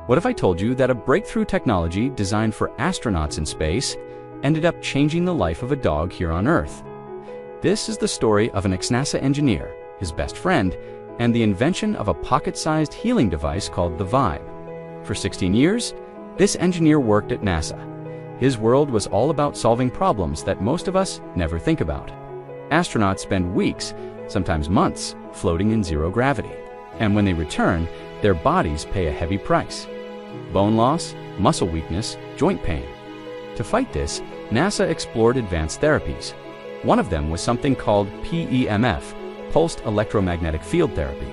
What if I told you that a breakthrough technology designed for astronauts in space ended up changing the life of a dog here on Earth? This is the story of an ex-NASA engineer, his best friend, and the invention of a pocket-sized healing device called the Vibe. For 16 years, this engineer worked at NASA. His world was all about solving problems that most of us never think about. Astronauts spend weeks, sometimes months, floating in zero gravity. And when they return, their bodies pay a heavy price. Bone loss, muscle weakness, joint pain. To fight this, NASA explored advanced therapies. One of them was something called PEMF, pulsed electromagnetic field therapy.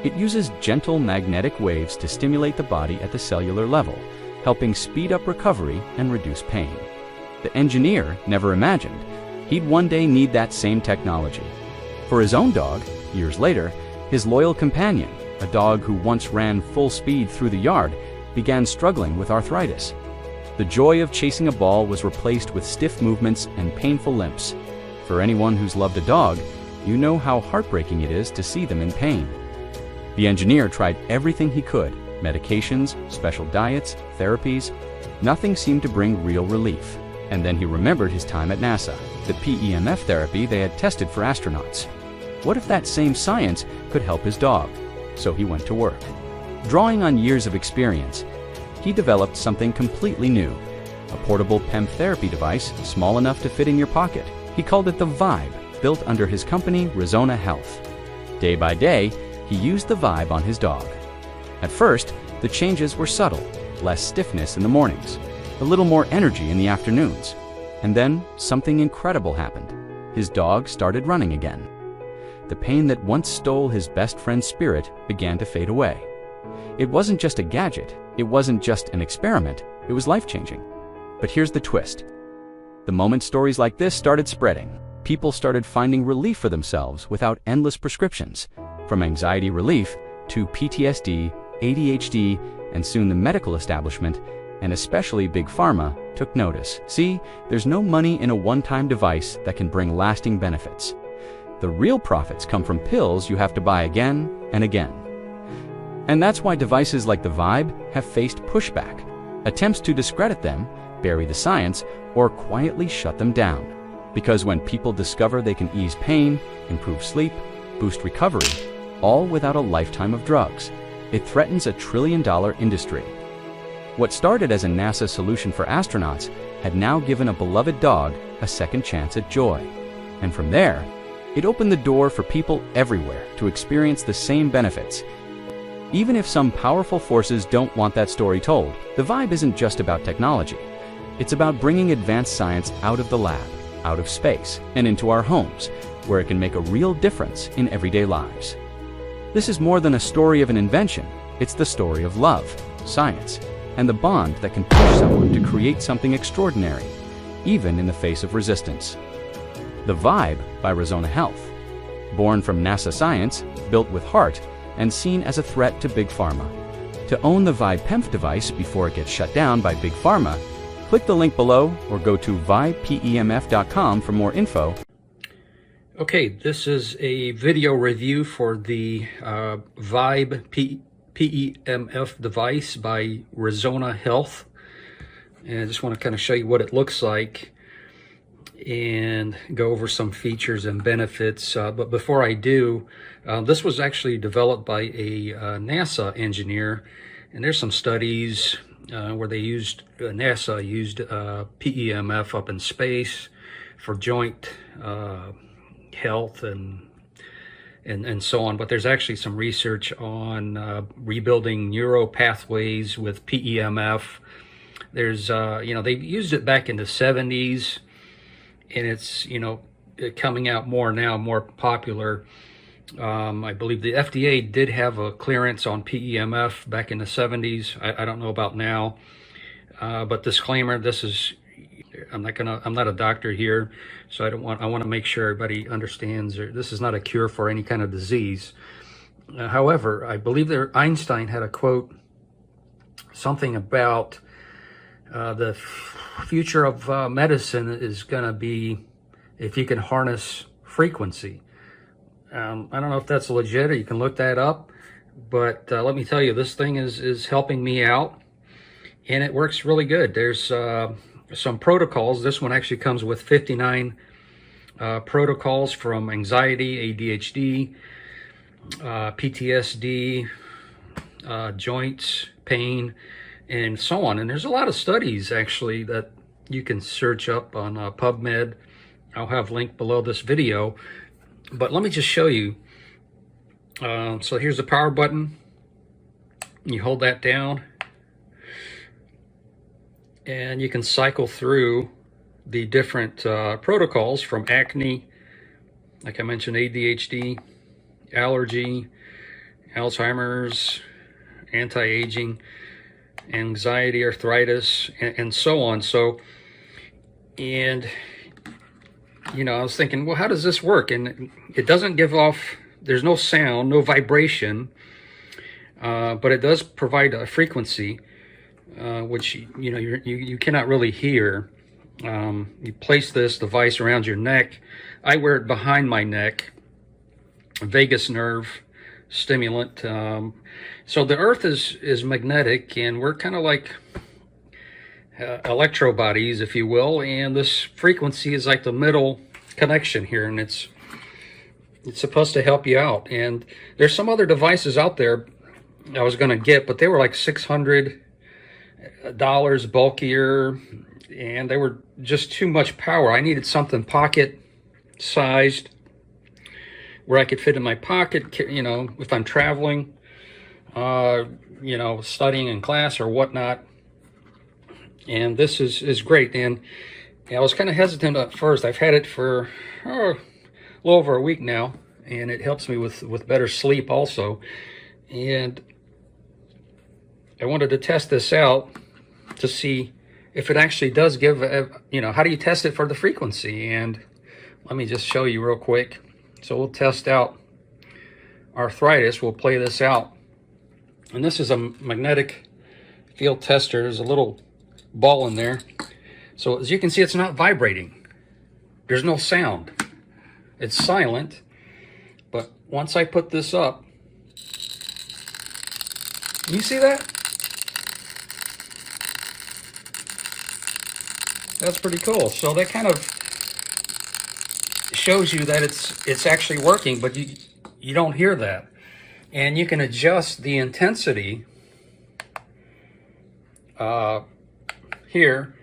It uses gentle magnetic waves to stimulate the body at the cellular level, helping speed up recovery and reduce pain. The engineer never imagined he'd one day need that same technology. For his own dog, years later, his loyal companion, a dog who once ran full speed through the yard, began struggling with arthritis. The joy of chasing a ball was replaced with stiff movements and painful limps. For anyone who's loved a dog, you know how heartbreaking it is to see them in pain. The engineer tried everything he could, medications, special diets, therapies. Nothing seemed to bring real relief. And then he remembered his time at NASA, the PEMF therapy they had tested for astronauts. What if that same science could help his dog? So he went to work. Drawing on years of experience, he developed something completely new, a portable PEMF therapy device small enough to fit in your pocket. He called it the Vibe, built under his company, Resona Health. Day by day, he used the Vibe on his dog. At first, the changes were subtle, less stiffness in the mornings, a little more energy in the afternoons. And then, something incredible happened. His dog started running again. The pain that once stole his best friend's spirit began to fade away. It wasn't just a gadget, it wasn't just an experiment, it was life-changing. But here's the twist. The moment stories like this started spreading, people started finding relief for themselves without endless prescriptions, from anxiety relief to PTSD, ADHD, and soon the medical establishment, and especially Big Pharma, took notice. See, there's no money in a one-time device that can bring lasting benefits. The real profits come from pills you have to buy again and again. And that's why devices like the Vibe have faced pushback. Attempts to discredit them, bury the science, or quietly shut them down. Because when people discover they can ease pain, improve sleep, boost recovery, all without a lifetime of drugs, it threatens $1 trillion industry. What started as a NASA solution for astronauts had now given a beloved dog a second chance at joy. And from there, it opened the door for people everywhere to experience the same benefits. Even if some powerful forces don't want that story told, the Vibe isn't just about technology. It's about bringing advanced science out of the lab, out of space, and into our homes, where it can make a real difference in everyday lives. This is more than a story of an invention. It's the story of love, science, and the bond that can push someone to create something extraordinary, even in the face of resistance. The Vibe by Resona Health. Born from NASA science, built with heart, and seen as a threat to Big Pharma. To own the Vibe PEMF device before it gets shut down by Big Pharma, click the link below or go to vibepemf.com for more info. Okay, this is a video review for the Vibe PEMF device by Resona Health. And I just want to kind of show you what it looks like and go over some features and benefits. But before I do, this was actually developed by a NASA engineer, and there's some studies where they used, NASA used PEMF up in space for joint health and so on. But there's actually some research on rebuilding neural pathways with PEMF. There's, they used it back in the 70s, and it's, coming out more now, more popular. I believe the FDA did have a clearance on PEMF back in the 70s. I don't know about now, but disclaimer, this is, I'm not a doctor here, so I want to make sure everybody understands this is not a cure for any kind of disease. However, I believe Einstein had a quote, something about the future of medicine is going to be if you can harness frequency. I don't know if that's legit, or you can look that up, but let me tell you, this thing is helping me out. and it works really good. There's some protocols. This one actually comes with 59 protocols from anxiety, ADHD, PTSD, joints, pain, and so on. And there's a lot of studies actually that you can search up on PubMed. I'll have a link below this video, but let me just show you. So here's the power button. You hold that down and you can cycle through the different protocols from acne, like I mentioned, ADHD, allergy, Alzheimer's, anti-aging, anxiety, arthritis, and so on. So, and you know, I was thinking, well, how does this work? And it doesn't give off, there's no sound, no vibration, but it does provide a frequency, which, you know, you cannot really hear. You place this device around your neck. I wear it behind my neck, vagus nerve stimulant. So the earth is magnetic, and we're kind of like electro bodies, if you will, and this frequency is like the middle connection here, and it's supposed to help you out. And there's some other devices out there I was going to get, but they were like $600 bulkier, and they were just too much power. I needed something pocket sized where I could fit in my pocket, you know, if I'm traveling, you know, studying in class or whatnot. And this is great. And I was kind of hesitant at first. I've had it for a little over a week now, and it helps me with better sleep also. And I wanted to test this out to see if it actually does give, you know, how do you test it for the frequency? And let me just show you real quick. So we'll test out arthritis. We'll play this out. And this is a magnetic field tester. There's a little ball in there. So as you can see, it's not vibrating. There's no sound. It's silent. But once I put this up, you see that? That's pretty cool. So that kind of shows you that it's actually working, but you don't hear that. And you can adjust the intensity here.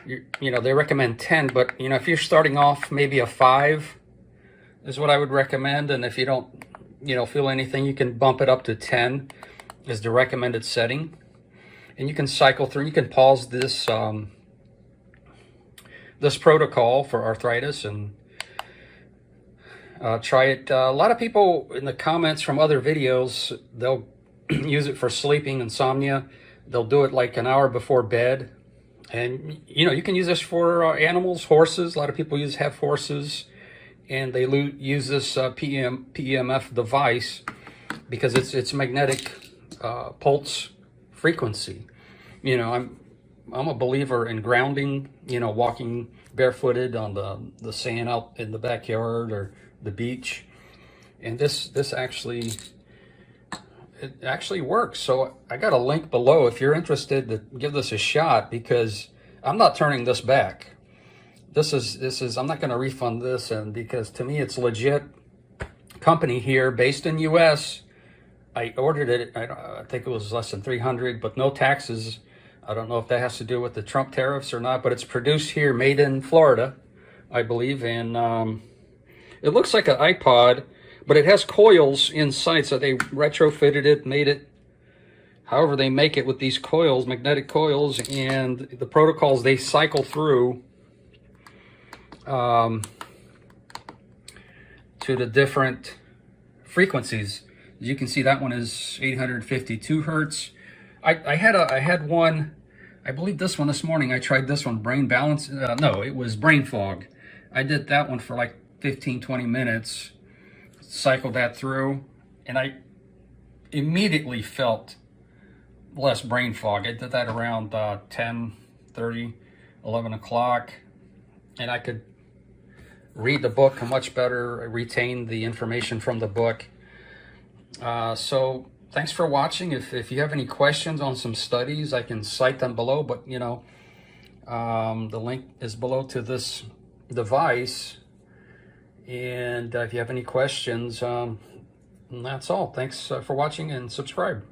You know, they recommend 10, but you know, if you're starting off, maybe a 5 is what I would recommend. And if you don't, you know, feel anything, you can bump it up to 10 is the recommended setting. And you can cycle through. You can pause this this protocol for arthritis and try it. A lot of people in the comments from other videos, they'll use it for sleeping, insomnia. They'll do it like an hour before bed. And, you know, you can use this for animals, horses. A lot of people have horses, and they use this PEMF device because it's magnetic pulse frequency. You know, I'm a believer in grounding, you know, walking barefooted on the sand out in the backyard or the beach. And this actually, it actually works. So I got a link below if you're interested to give this a shot, because I'm not turning this back. This is I'm not going to refund this, and because to me it's legit company here based in US. I ordered it, I think it was less than 300, but no taxes. I don't know if that has to do with the Trump tariffs or not, but it's produced here, made in Florida, I believe. And it looks like an iPod, but it has coils inside, so they retrofitted it, made it however they make it with these coils, magnetic coils, and the protocols they cycle through to the different frequencies. As you can see, that one is 852 hertz. I had one, I believe this one this morning. I tried this one, brain balance. No, it was brain fog. I did that one for like 15-20 minutes, cycled that through, and I immediately felt less brain fog. I did that around 10:30, 11 o'clock, and I could read the book much better, retain the information from the book. So thanks for watching. If you have any questions on some studies, I can cite them below, but the link is below to this device. And if you have any questions, that's all. Thanks for watching and subscribe.